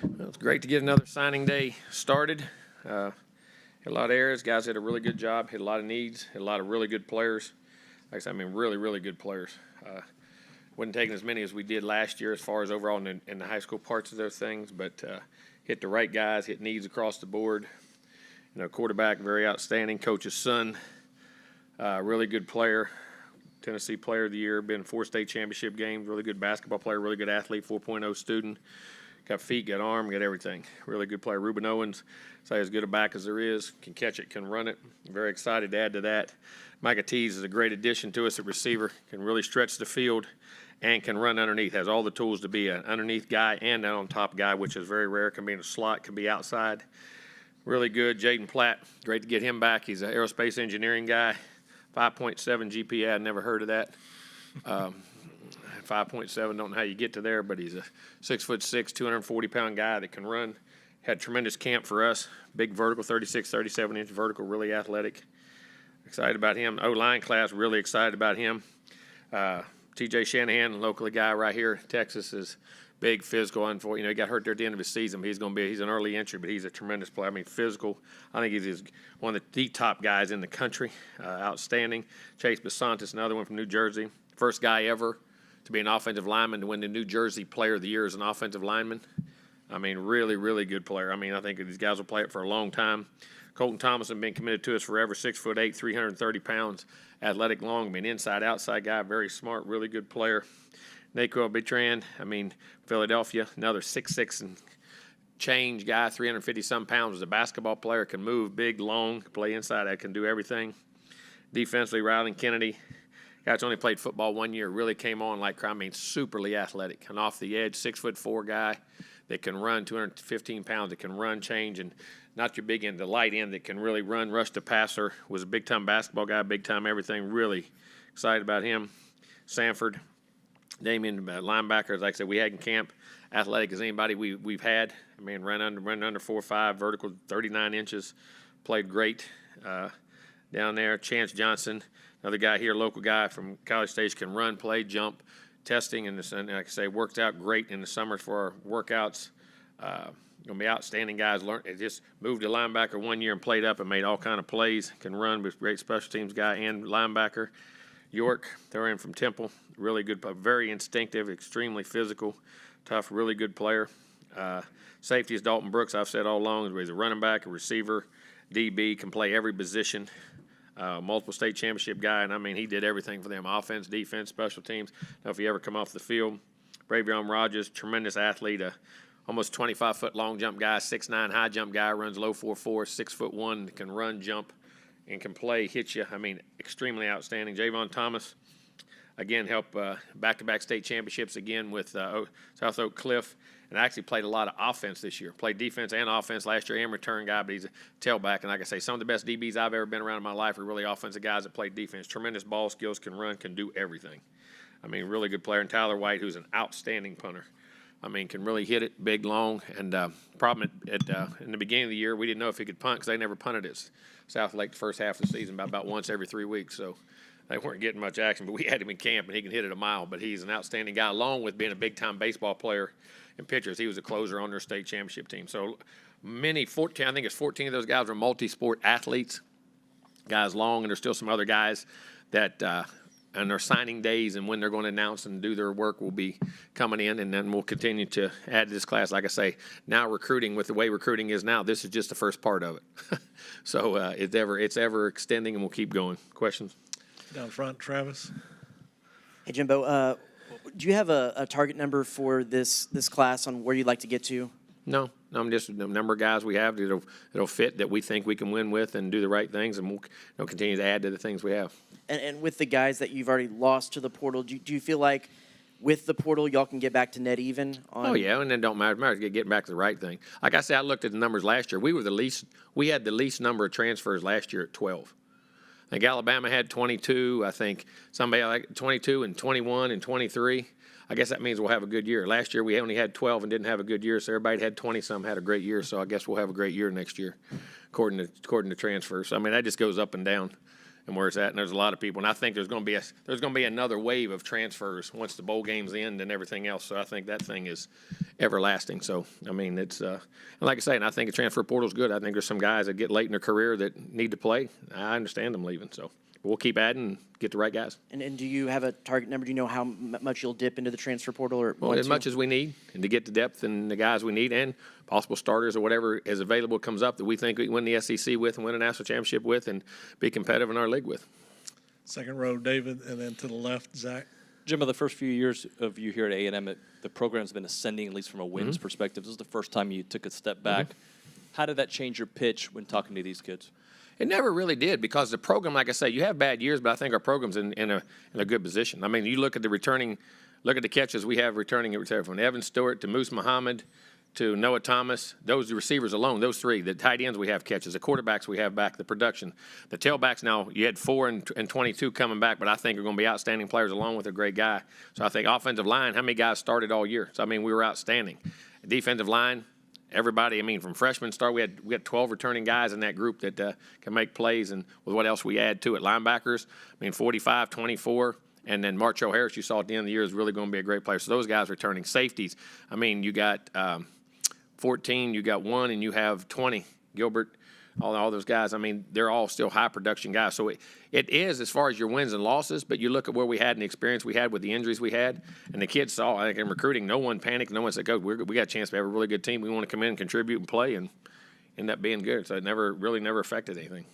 Well, it's great to get another signing day started. Had a lot of errors. Guys did a really good job, hit a lot of needs, hit a lot of really good players. Like I said, really, really good players. Wasn't taking as many as we did last year as far as overall in the high school parts of those things, but hit the right guys, hit needs across the board. Quarterback, very outstanding. Coach's son, really good player. Tennessee Player of the Year, been 4 state championship games, really good basketball player, really good athlete, 4.0 student. Got feet, got arm, got everything. Really good player. Ruben Owens, say as good a back as there is, can catch it, can run it. Very excited to add to that. Micah Tees is a great addition to us at receiver, can really stretch the field and can run underneath. Has all the tools to be an underneath guy and an on-top guy, which is very rare. Can be in a slot, can be outside. Really good. Jaden Platt, great to get him back. He's an aerospace engineering guy. 5.7 GPA, I'd never heard of that. 5.7, don't know how you get to there, but he's a 6'6", 240-pound guy that can run. Had tremendous camp for us. Big vertical, 36, 37-inch vertical, really athletic. Excited about him. O-line class, really excited about him. TJ Shanahan, locally guy right here in Texas, is big, physical. He got hurt there at the end of his season, but he's an early entry, but he's a tremendous player. Physical. I think he's one of the top guys in the country. Outstanding. Chase Basantis, another one from New Jersey. First guy ever to be an offensive lineman to win the New Jersey Player of the Year as an offensive lineman. Really, really good player. I think these guys will play it for a long time. Colton Thomason been committed to us forever, 6'8", 330 pounds, athletic, long. Inside, outside guy, very smart, really good player. Naquel Bertrand, Philadelphia, another 6'6" and change guy, 350-some pounds, is a basketball player, can move, big, long, play inside, can do everything. Defensively, Rylan Kennedy, guy's only played football 1 year, really came on like, superly athletic. An off the edge, 6'4" guy that can run, 215 pounds, that can run, change, and not your big end, the light end that can really run, rush the passer, was a big-time basketball guy, big-time everything, really excited about him. Sanford, Damien, linebackers, like I said, we had in camp, athletic as anybody we've had. Ran under 4.5, vertical 39 inches, played great down there. Chance Johnson, another guy here, local guy from College Station, can run, play, jump, testing, and like I say, worked out great in the summer for our workouts. Going to be outstanding guys. Just moved to linebacker 1 year and played up and made all kind of plays. Can run, with great special teams guy and linebacker. York, they're in from Temple, really good, very instinctive, extremely physical, tough, really good player. Safety is Dalton Brooks, I've said all along, he's a running back, a receiver, DB, can play every position, multiple state championship guy, and he did everything for them, offense, defense, special teams. Now, if he ever come off the field, Bravion Rogers, tremendous athlete, almost 25-foot long jump guy, 6'9" high jump guy, runs low 4.4, 6'1", can run, jump, and can play, hit you. Extremely outstanding. Javon Thomas, again, helped back-to-back state championships again with South Oak Cliff, and actually played a lot of offense this year. Played defense and offense last year, and return guy, but he's a tailback. And like I say, some of the best DBs I've ever been around in my life are really offensive guys that play defense. Tremendous ball skills, can run, can do everything. Really good player. And Tyler White, who's an outstanding punter. Can really hit it, big, long. And problem in the beginning of the year, we didn't know if he could punt because they never punted at South Lake the first half of the season, about once every 3 weeks. So they weren't getting much action. But we had him in camp, and he can hit it a mile. But he's an outstanding guy, along with being a big-time baseball player and pitchers. He was a closer on their state championship team. So 14 of those guys were multi-sport athletes, guys long, and there's still some other guys that on their signing days and when they're going to announce and do their work will be coming in, and then we'll continue to add to this class. Like I say, now recruiting, with the way recruiting is now, this is just the first part of it. So it's ever extending, and we'll keep going. Questions? Down front, Travis. Hey, Jimbo, do you have a target number for this class on where you'd like to get to? No, I'm just the number of guys we have that'll fit, that we think we can win with and do the right things, and we'll continue to add to the things we have. And with the guys that you've already lost to the portal, do you feel like with the portal y'all can get back to net even? Oh yeah, and then don't matter getting back to the right thing. Like I said, I looked at the numbers last year. We had the least number of transfers last year at 12. I think Alabama had 22. I think somebody like 22 and 21 and 23. I guess that means we'll have a good year. Last year we only had 12 and didn't have a good year, so everybody had 20-some had a great year. So I guess we'll have a great year next year, according to transfers. That just goes up and down. and where it's at. And there's a lot of people, and I think there's going to be another wave of transfers once the bowl games end and everything else. So I think that thing is everlasting. So I mean, it's and like I say, and I think the transfer portal is good. I think there's some guys that get late in their career that need to play. I understand them leaving. So we'll keep adding and get the right guys. And do you have a target number? Do you know how much you'll dip into the transfer portal? Or Well, as much as we need, and to get the depth and the guys we need, and possible starters or whatever is available comes up that we think we can win the SEC with and win a national championship with and be competitive in our league with. Second row, David, and then to the left, Zach. Jimbo, the first few years of you here at A&M, the program's been ascending, at least from a wins perspective. This is the first time you took a step back. How did that change your pitch when talking to these kids? It never really did because the program, like I say, you have bad years, but I think our program's in a good position. I mean, you look at the catches we have returning from Evan Stewart to Moose Muhammad to Noah Thomas, those receivers alone, those three, the tight ends we have catches, the quarterbacks we have back, the production. The tailbacks now, you had 4 and 22 coming back, but I think are going to be outstanding players along with a great guy. So I think offensive line, how many guys started all year? So, I mean, we were outstanding. Defensive line, everybody, I mean, from freshman start, we had 12 returning guys in that group that can make plays, and with what else we add to it. Linebackers, I mean, 45, 24. And then Marcho Harris, you saw at the end of the year, is really going to be a great player. So those guys returning. Safeties, I mean, you got 14, you got 1, and you have 20. Gilbert, all those guys, I mean, they're all still high production guys. So it is as far as your wins and losses, but you look at where we had and the experience we had with the injuries we had, and the kids saw, I think in recruiting, no one panicked. No one said, we got a chance to have a really good team. We want to come in and contribute and play and end up being good. So it never affected anything.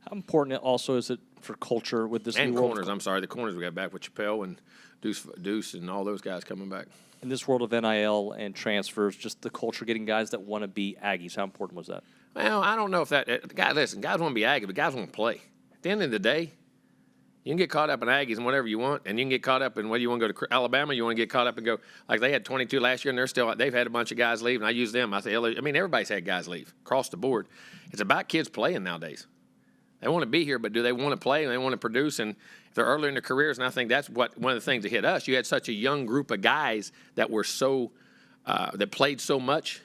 How important also is it for culture with this And new world? corners, I'm sorry, the corners we got back with Chappelle and Deuce and all those guys coming back. In this world of NIL and transfers, just the culture, getting guys that want to be Aggies, how important was that? Well, I don't know if that guys want to be Aggie, but guys want to play. At the end of the day, you can get caught up in Aggies and whatever you want, and you can get caught up in whether you want to go to Alabama, you want to get caught up and go like they had 22 last year, and they've had a bunch of guys leave, and I use them. I mean, everybody's had guys leave across the board. It's about kids playing nowadays. They want to be here, but do they want to play and they want to produce? And if they're early in their careers, and I think that's one of the things that hit us. You had such a young group of guys that were that played so much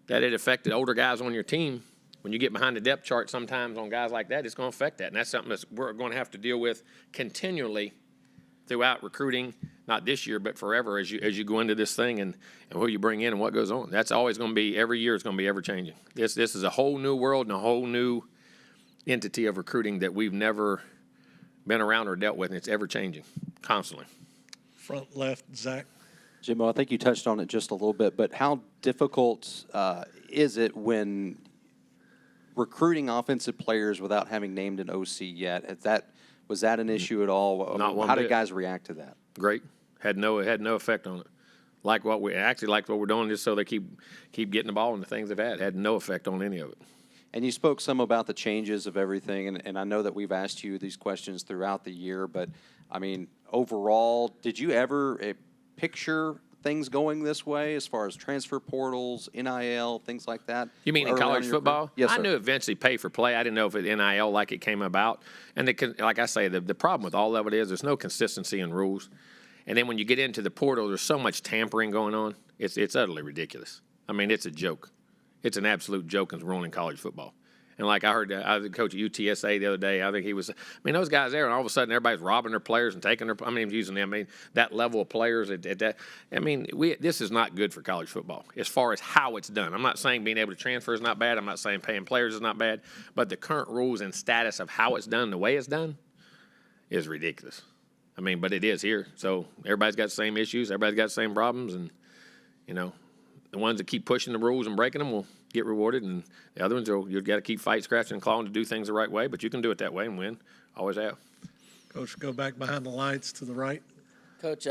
that it affected older guys on your team. When you get behind the depth chart sometimes on guys like that, it's going to affect that. And that's something that we're going to have to deal with continually throughout recruiting, not this year, but forever as you go into this thing and who you bring in and what goes on. That's always going to be, every year is going to be ever-changing. This is a whole new world and a whole new entity of recruiting that we've never been around or dealt with, and it's ever-changing, constantly. Front left, Zach. Jimbo, I think you touched on it just a little bit, but how difficult is it when recruiting offensive players without having named an OC yet? Was that an issue at all? Not one How did bit. guys react to that? Great. Had no effect on it. Liked what we're doing, just so they keep getting the ball and the things they've had no effect on any of it. And you spoke some about the changes of everything, and I know that we've asked you these questions throughout the year, but, I mean, overall, did you ever picture things going this way as far as transfer portals, NIL, things like that? You mean in college football? Yes, sir. I knew eventually pay for play. I didn't know if it NIL like it came about. And like I say, the problem with all of it is there's no consistency in rules. And then when you get into the portal, there's so much tampering going on. It's utterly ridiculous. I mean, it's a joke. It's an absolute joke in ruining college football. And like I heard, I was the coach at UTSA the other day. I think those guys there, and all of a sudden everybody's robbing their players and taking using them. I mean, that level of players. This is not good for college football as far as how it's done. I'm not saying being able to transfer is not bad. I'm not saying paying players is not bad. But the current rules and status of how it's done, the way it's done, is ridiculous. I mean, but it is here. So everybody's got the same issues. Everybody's got the same problems. And, the ones that keep pushing the rules and breaking them will get rewarded, and the other ones, you've got to keep fighting, scratching, and clawing to do things the right way, but you can do it that way and win. Always have. Coach, go back behind the lights to the right. Coach,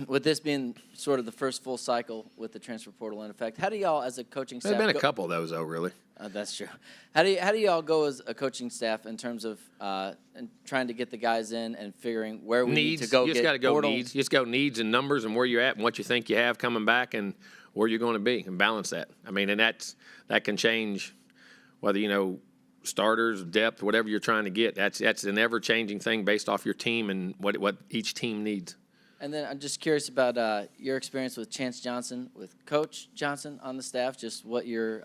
with this being sort of the first full cycle with the transfer portal in effect, how do y'all as a coaching staff? There's been a couple of those, though, really. That's true. How do y'all go as a coaching staff in terms of and trying to get the guys in and figuring where we need to go? You just got to go portal? needs. You just go needs and numbers and where you're at and what you think you have coming back and where you're going to be and balance that. I mean, and that can change whether, starters, depth, whatever you're trying to get. That's an ever-changing thing based off your team and what each team needs. And then I'm just curious about your experience with Chance Johnson, with Coach Johnson on the staff, just what your,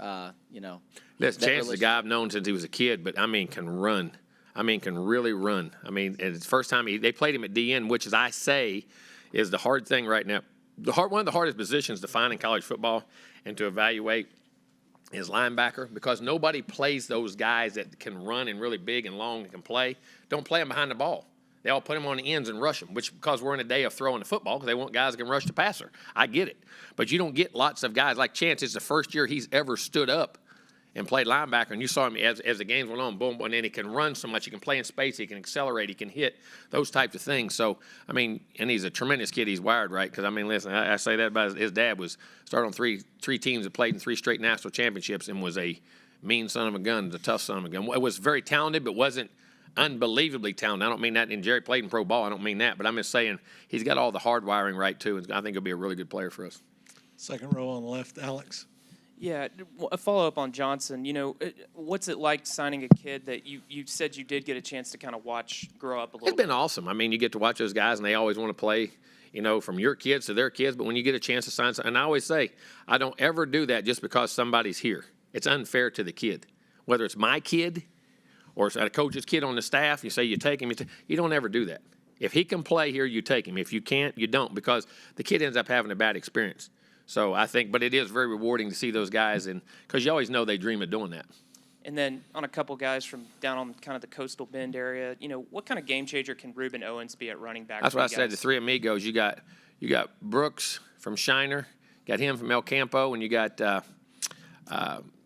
Listen, Chance is a guy I've known since he was a kid, but, can run. I mean, can really run. I mean, and it's the first time they played him at DN, which, as I say, is the hard thing right now. One of the hardest positions to find in college football and to evaluate is linebacker, because nobody plays those guys that can run and really big and long and can play. Don't play them behind the ball. They all put them on the ends and rush them, which because we're in a day of throwing the football, because they want guys that can rush the passer. I get it. But you don't get lots of guys. Like Chance, it's the first year he's ever stood up and played linebacker, and you saw him as the games went on, boom, and then he can run so much. He can play in space. He can accelerate. He can hit, those types of things. So, I mean, and he's a tremendous kid. He's wired right, because, I mean, listen, I say that about his dad was started on three teams that played in 3 straight national championships and was a mean son of a gun, a tough son of a gun. It was very talented, but wasn't unbelievably talented. I don't mean that, and Jerry played in pro ball. I don't mean that, but I'm just saying he's got all the hard wiring right, too, and I think he'll be a really good player for us. Second row on the left, Alex. Yeah, a follow-up on Johnson. You know, what's it like signing a kid that you said you did get a chance to kind of watch grow up a little It's been awesome. I mean, you get to watch those guys, and they always want to play, you know, from your kids to their kids. But when you get a chance to sign, and I always say, I don't ever do that just because somebody's here. It's unfair to the kid. Whether it's my kid or it's a coach's kid on the staff, you say you take him. You don't ever do that. If he can play here, you take him. If you can't, you don't, because the kid ends up having a bad experience. So I think, but it is very rewarding to see those guys, and because you always know they dream of doing that. And then on a couple guys from down on kind of the coastal Bend area, you know, what kind of game changer can Ruben Owens be at running back? That's for what I you said. guys? The 3 amigos. You got Brooks from Shiner, got him from El Campo, and you got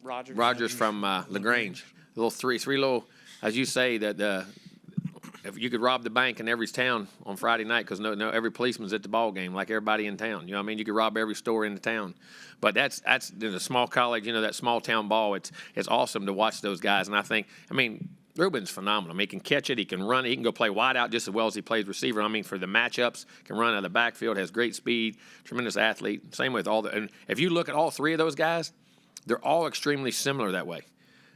Rogers from LaGrange. Three little, as you say, that if you could rob the bank in every town on Friday night, because no every policeman's at the ball game, like everybody in town. You know what I mean? You could rob every store in the town. But that's in a small college, you know, that small town ball. It's awesome to watch those guys. And I mean, Ruben's phenomenal. I mean, he can catch it, he can run it, he can go play wide out just as well as he plays receiver. I mean, for the matchups, can run out of the backfield, has great speed, tremendous athlete. Same with and if you look at all 3 of those guys, they're all extremely similar that way.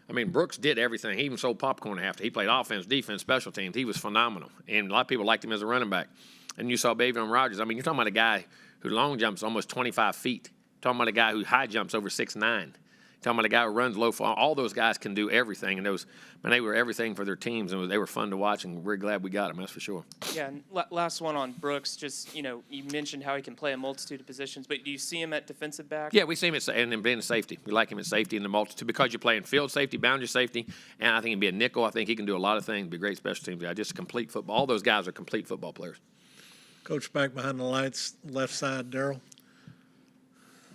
I mean, Brooks did everything. He even sold popcorn after. He played offense, defense, special teams. He was phenomenal. And a lot of people liked him as a running back. And you saw Bavion Rogers. I mean, you're talking about a guy who long jumps almost 25 feet. You're talking about a guy who high jumps over 6'9". You're talking about a guy who runs low. All those guys can do everything. And they were everything for their teams. And they were fun to watch. And we're glad we got them, that's for sure. Yeah, and last one on Brooks. Just, you know, you mentioned how he can play a multitude of positions, but do you see him at defensive back? Yeah, we see him and being a safety. We like him at safety in the multitude because you're playing field safety, boundary safety, and I think he'd be a nickel. I think he can do a lot of things, be a great special teams guy, just a complete football. All those guys are complete football players. Coach back behind the lights, left side, Daryl.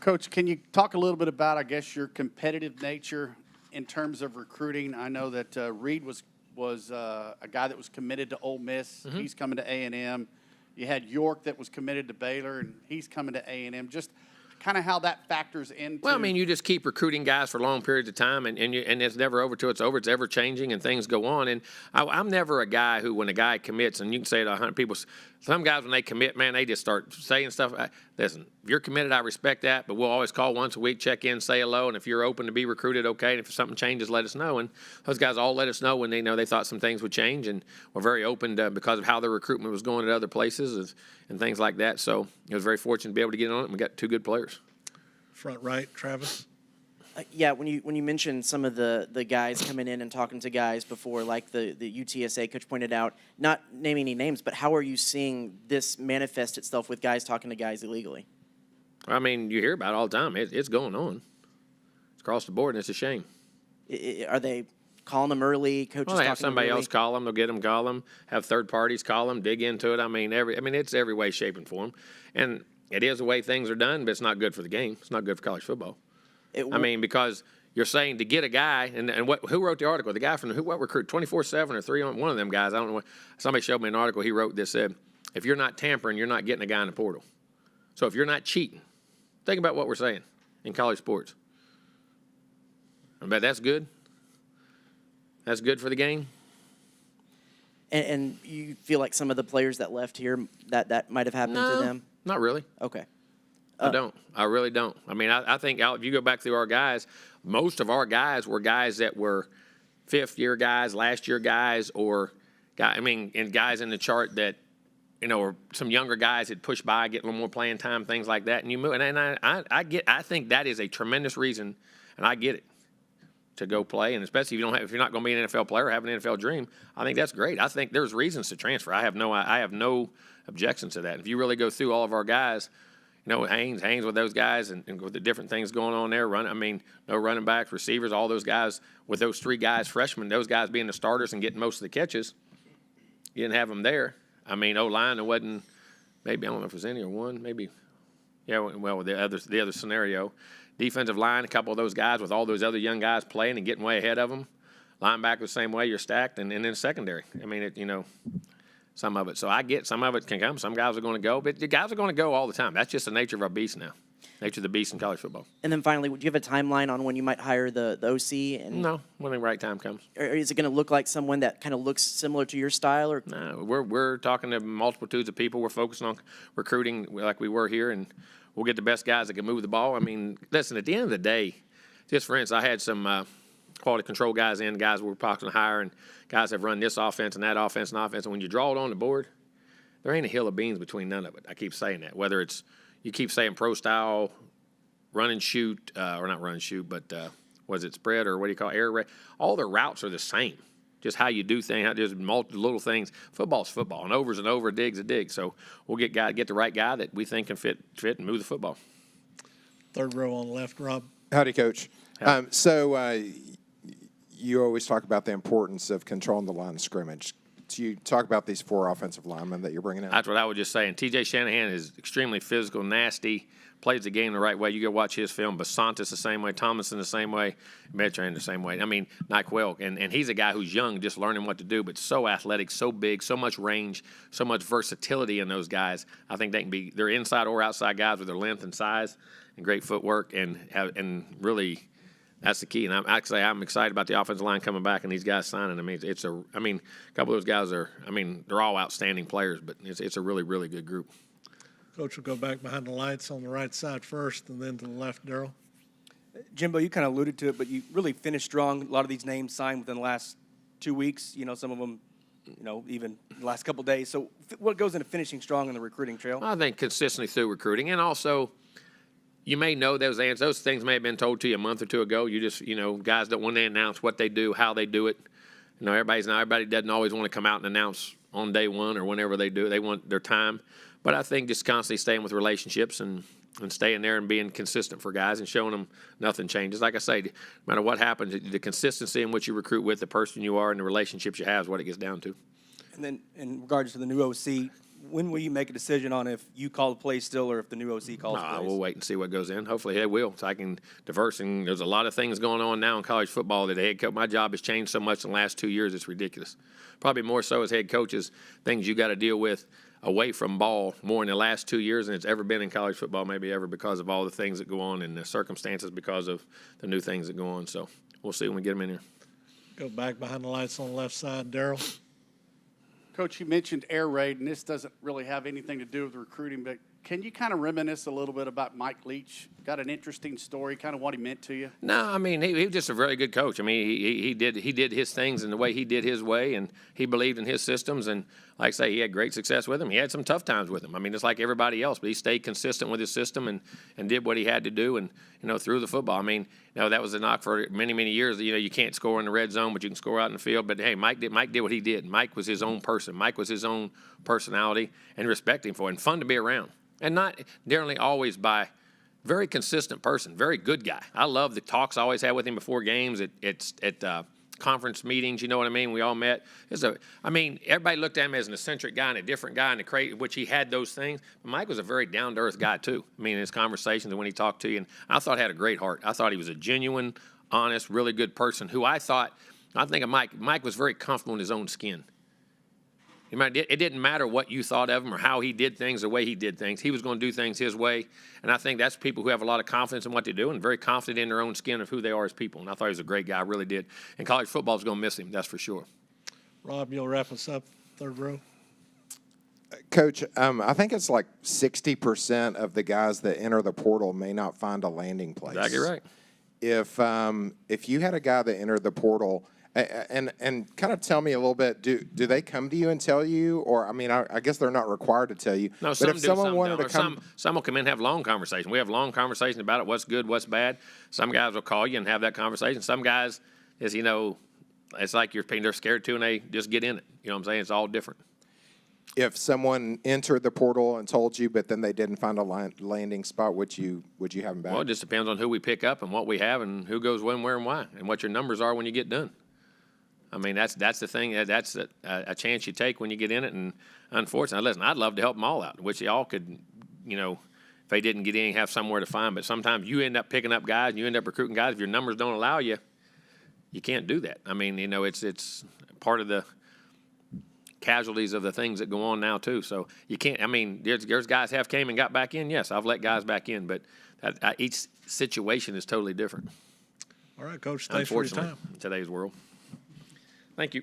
Coach, can you talk a little bit about, I guess, your competitive nature in terms of recruiting? I know that Reed was a guy that was committed to Ole Miss. Mm-hmm. He's coming to A&M. You had York that was committed to Baylor, and he's coming to A&M. Just kind of how that factors into. Well, I mean, you just keep recruiting guys for long periods of time, and it's never over till it's over. It's ever changing, and things go on. And I'm never a guy who, when a guy commits, and you can say it to 100 people, some guys when they commit, man, they just start saying stuff. Listen, if you're committed, I respect that, but we'll always call once a week, check in, say hello, and if you're open to be recruited, okay. And if something changes, let us know. And those guys all let us know when they know they thought some things would change, and we're very open to, because of how the recruitment was going at other places and things like that. So I was very fortunate to be able to get on it, and we got 2 good players. Front right, Travis. Yeah, when you mentioned some of the guys coming in and talking to guys before, like the UTSA coach pointed out, not naming any names, but how are you seeing this manifest itself with guys talking to guys illegally? I mean, you hear about it all the time. It's going on. It's across the board, and it's a shame. Are they calling them early? Coaches Well, they have talking to them somebody early? else call them. They'll get them, call them. Have third parties call them, dig into it. I mean, it's every way, shape, and form. And it is the way things are done, but it's not good for the game. It's not good for college football. I mean, because you're saying to get a guy, and who wrote the article? The guy from what recruit 24/7 or 3 on one of them guys. I don't know. Somebody showed me an article he wrote that said, if you're not tampering, you're not getting a guy in the portal. So if you're not cheating, think about what we're saying in college sports. I bet that's good. That's good for the game. And you feel like some of the players that left here, that might have happened to them? Not really. Okay. I don't. I really don't. I mean, I think if you go back through our guys, most of our guys were guys that were fifth-year guys, last-year guys, and guys in the chart that, you know, or some younger guys that push by, get a little more playing time, things like that. And you move, and I think that is a tremendous reason, and I get it. to go play, and especially if you're not going to be an NFL player, have an NFL dream, I think that's great. I think there's reasons to transfer. I have no objections to that. If you really go through all of our guys, Haynes with those guys and with the different things going on there, no running backs, receivers, all those guys, with those 3 guys, freshmen, those guys being the starters and getting most of the catches, you didn't have them there. O-line, it wasn't, maybe, I don't know if it was any or one, maybe, yeah, well, with the other scenario. Defensive line, a couple of those guys with all those other young guys playing and getting way ahead of them. Linebacker the same way, you're stacked, and then secondary. Some of it. So I get some of it can come. Some guys are going to go, but the guys are going to go all the time. That's just the nature of our beast now. Nature of the beast in college football. And then finally, do you have a timeline on when you might hire the OC? And No, when the right time comes. or is it going to look like someone that kind of looks similar to your style? Or No, we're talking to multitudes of people. We're focusing on recruiting like we were here, and we'll get the best guys that can move the ball. Listen, at the end of the day, just for instance, I had some quality control guys we were talking to hire, and guys have run this offense and that offense and offense. And when you draw it on the board, there ain't a hill of beans between none of it. I keep saying that. Whether it's, you keep saying pro style, run and shoot, or not run and shoot, but was it spread or what do you call it, air raid? All their routes are the same. Just how you do things, how there's multiple little things. Football's football, and over's an over, a dig's a dig. So we'll get the right guy that we think can fit and move the football. Third row on the left, Rob. Howdy, Coach. You always talk about the importance of controlling the line of scrimmage. So you talk about these 4 offensive linemen that you're bringing in. That's what I was just saying. T.J. Shanahan is extremely physical, nasty, plays the game the right way. You go watch his film. Basantis the same way. Thomason the same way. Metran the same way. Nyquil. And he's a guy who's young, just learning what to do, but so athletic, so big, so much range, so much versatility in those guys. I think they're inside or outside guys with their length and size and great footwork and really – that's the key, and I'm excited about the offensive line coming back and these guys signing. A couple of those guys they're all outstanding players, but it's a really, really good group. Coach will go back behind the lights on the right side first and then to the left, Daryl. Jimbo, you kind of alluded to it, but you really finished strong. A lot of these names signed within the last 2 weeks. Some of them, even the last couple of days. So what goes into finishing strong in the recruiting trail? I think consistently through recruiting, and also you may know those answers. Those things may have been told to you a month or two ago. You just, guys don't want to announce what they do, how they do it. Everybody doesn't always want to come out and announce on day one or whenever they do it. They want their time. But I think just constantly staying with relationships and staying there and being consistent for guys and showing them nothing changes. Like I say, no matter what happens, the consistency in which you recruit with, the person you are, and the relationships you have is what it gets down to. And then in regards to the new OC, when will you make a decision on if you call the play still or if the new OC calls the plays? We'll wait and see what goes in. Hopefully they will, so I can diverse. And there's a lot of things going on now in college football that the head coach, my job has changed so much in the last 2 years, it's ridiculous. Probably more so as head coaches, things you got to deal with away from ball more in the last 2 years than it's ever been in college football, maybe ever, because of all the things that go on and the circumstances because of the new things that go on. So we'll see when we get them in here. Go back behind the lights on the left side, Daryl. Coach, you mentioned air raid, and this doesn't really have anything to do with recruiting, but can you kind of reminisce a little bit about Mike Leach? Got an interesting story, kind of what he meant to you? No, he was just a very good coach. He did his things in the way he did his way, and he believed in his systems. And like I say, he had great success with him. He had some tough times with him. It's like everybody else, but he stayed consistent with his system and did what he had to do, and threw the football. That was a knock for many, many years. You can't score in the red zone, but you can score out in the field. But hey, Mike did what he did. Mike was his own person. Mike was his own personality, and respect him for it, and fun to be around. And not generally always by very consistent person, very good guy. I love the talks I always had with him before games at conference meetings. You know what I mean? We all met. Everybody looked at him as an eccentric guy and a different guy, and which he had those things. But Mike was a very down to earth guy too. In his conversations and when he talked to you, and I thought he had a great heart. I thought he was a genuine, honest, really good person. I think of Mike. Mike was very comfortable in his own skin. It didn't matter what you thought of him or how he did things, the way he did things. He was going to do things his way. And I think that's people who have a lot of confidence in what they do and very confident in their own skin of who they are as people. And I thought he was a great guy. I really did. And college football is going to miss him, that's for sure. Rob, you'll wrap us up, third row. Coach, I think it's like 60% of the guys that enter the portal may not find a landing place. Exactly right. If you had a guy that entered the portal And kind of tell me a little bit. Do they come to you and tell you, or I mean, I guess they're not required to tell you. No, but some if do, someone some wanted don't. to Or come, some will come in and have long conversation. We have long conversations about it, what's good, what's bad. Some guys will call you and have that conversation. Some guys, as you know, it's like they're scared to and they just get in it. You know what I'm saying? It's all different. if someone entered the portal and told you, but then they didn't find a landing spot, would you have them back? Well, it just depends on who we pick up and what we have and who goes when, where, and why, and what your numbers are when you get done. I mean, that's the thing. That's a chance you take when you get in it. And unfortunately, listen, I'd love to help them all out, which y'all could, if they didn't get in, have somewhere to find. But sometimes you end up picking up guys and you end up recruiting guys. If your numbers don't allow you, you can't do that. I mean, it's part of the casualties of the things that go on now too. So you can't. I mean, there's guys have came and got back in. Yes, I've let guys back in, but each situation is totally different. All right, Coach, thanks for your time. Unfortunately, in today's world. Thank you.